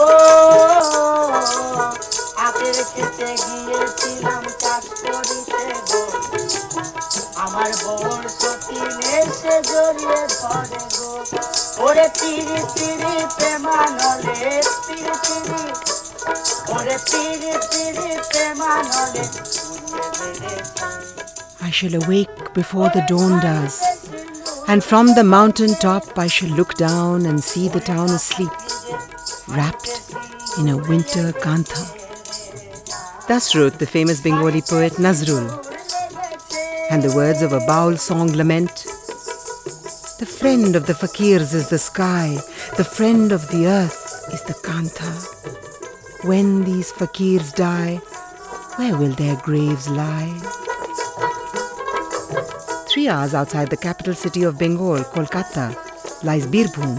ও আখের খেতে গিয়েছিলাম চাষ করিতে গো আমার বউর সখিনে সে জড়িয়ে ধরে গো ওরে তিরি তিরি প্রেমানলে তিরি তিরি ওরে তিরি তিরি প্রেমানলে I shall awake before the dawn does, and from the mountain top I shall look down and see the town asleep, wrapped in a winter Kantha. Thus wrote the famous Bengali poet Nazrul. And the words of a Baul song lament, the friend of the fakirs is the sky, the friend of the earth is the Kantha. When these fakirs die, where will their graves lie? 3 hours outside the capital city of Bengal, Kolkata, lies Birbhum,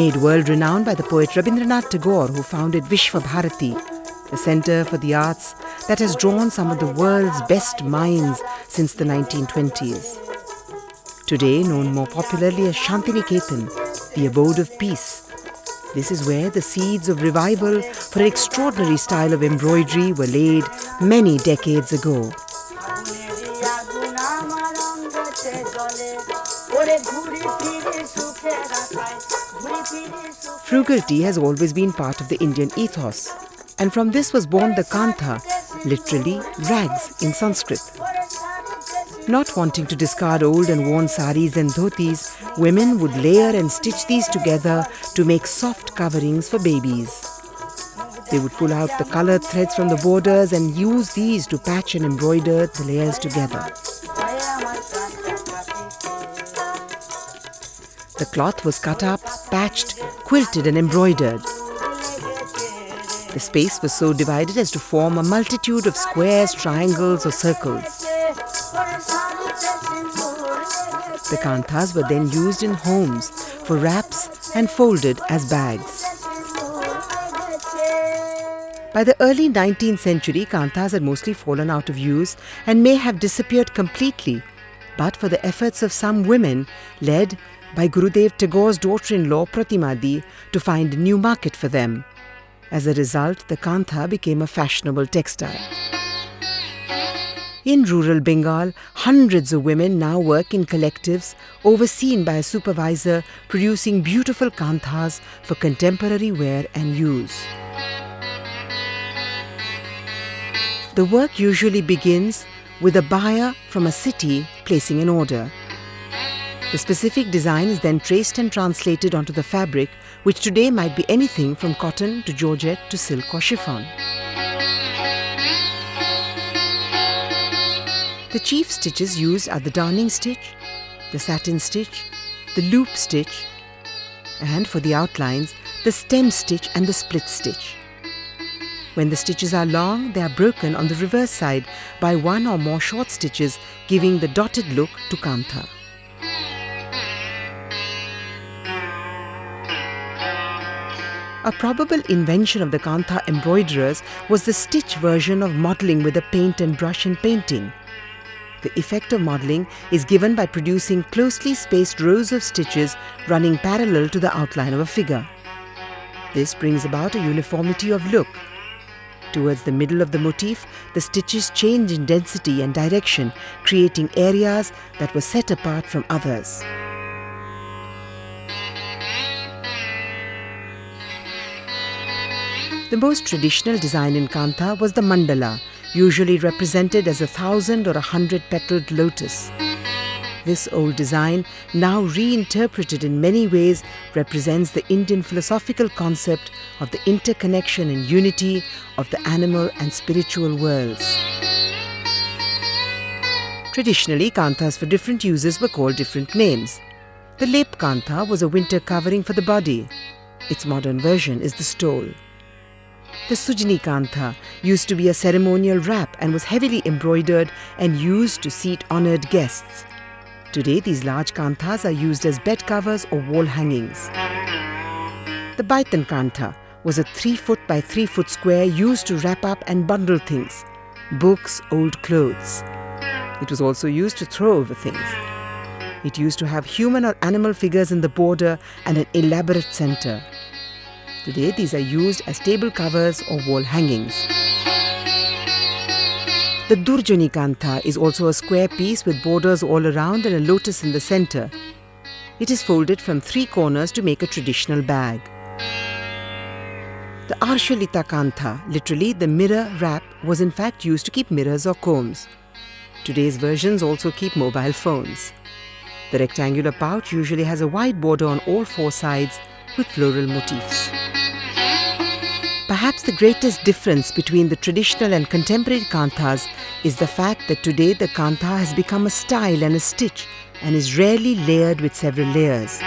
made world-renowned by the poet Rabindranath Tagore, who founded Vishwa Bharati, the center for the arts that has drawn some of the world's best minds since the 1920s. Today known more popularly as Shantiniketan, the abode of peace. This is where the seeds of revival for an extraordinary style of embroidery were laid many decades ago. Frugality has always been part of the Indian ethos, and from this was born the Kantha, literally rags in Sanskrit. Not wanting to discard old and worn saris and dhotis, women would layer and stitch these together to make soft coverings for babies. They would pull out the colored threads from the borders and use these to patch and embroider the layers together. The cloth was cut up, patched, quilted and embroidered. The space was so divided as to form a multitude of squares, triangles or circles. The kanthas were then used in homes for wraps and folded as bags. By the early 19th century, kanthas had mostly fallen out of use and may have disappeared completely, but for the efforts of some women led by Gurudev Tagore's daughter-in-law Pratimadi to find a new market for them. As a result, the Kantha became a fashionable textile. In rural Bengal, hundreds of women now work in collectives overseen by a supervisor producing beautiful kanthas for contemporary wear and use. The work usually begins with a buyer from a city placing an order. The specific design is then traced and translated onto the fabric, which today might be anything from cotton to georgette to silk or chiffon. The chief stitches used are the darning stitch, the satin stitch, the loop stitch, and for the outlines, the stem stitch and the split stitch. When the stitches are long, they are broken on the reverse side by one or more short stitches, giving the dotted look to Kantha. A probable invention of the Kantha embroiderers was the stitch version of modelling with a paint and brush in painting. The effect of modelling is given by producing closely spaced rows of stitches running parallel to the outline of a figure. This brings about a uniformity of look. Towards the middle of the motif, the stitches change in density and direction, creating areas that were set apart from others. The most traditional design in Kantha was the Mandala, usually represented as 1,000 or 100-petaled lotus. This old design, now reinterpreted in many ways, represents the Indian philosophical concept of the interconnection and unity of the animal and spiritual worlds. Traditionally, kanthas for different uses were called different names. The lep kantha was a winter covering for the body. Its modern version is the stole. The Sujni Kantha used to be a ceremonial wrap and was heavily embroidered and used to seat honoured guests. Today, these large kanthas are used as bed covers or wall hangings. The Baitan Kantha was a 3-foot by 3-foot square used to wrap up and bundle things, books, old clothes. It was also used to throw over things. It used to have human or animal figures in the border and an elaborate center. Today, these are used as table covers or wall hangings. The Durjani Kantha is also a square piece with borders all around and a lotus in the center. It is folded from 3 corners to make a traditional bag. The Arshalita Kantha, literally the mirror wrap, was in fact used to keep mirrors or combs. Today's versions also keep mobile phones. The rectangular pouch usually has a wide border on all 4 sides with floral motifs. Perhaps the greatest difference between the traditional and contemporary kanthas is the fact that today the kantha has become a style and a stitch and is rarely layered with several layers.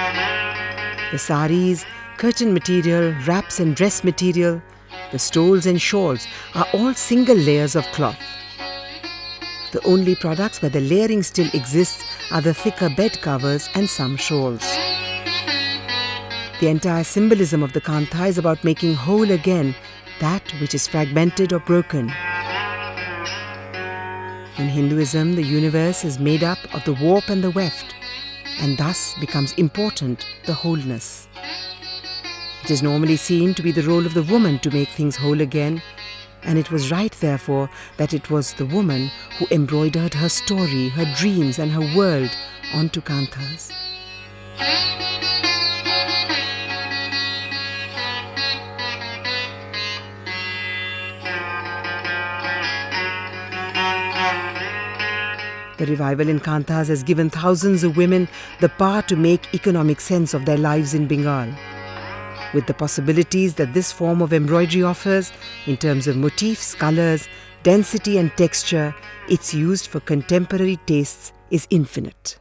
The saris, curtain material, wraps and dress material, the stoles and shawls are all single layers of cloth. The only products where the layering still exists are the thicker bed covers and some shawls. The entire symbolism of the kantha is about making whole again that which is fragmented or broken. In Hinduism, the universe is made up of the warp and the weft, and thus becomes important the wholeness. It is normally seen to be the role of the woman to make things whole again, and it was right, therefore, that it was the woman who embroidered her story, her dreams and her world onto kanthas. The revival in kanthas has given thousands of women the power to make economic sense of their lives in Bengal. With the possibilities that this form of embroidery offers in terms of motifs, colors, density and texture, its use for contemporary tastes is infinite.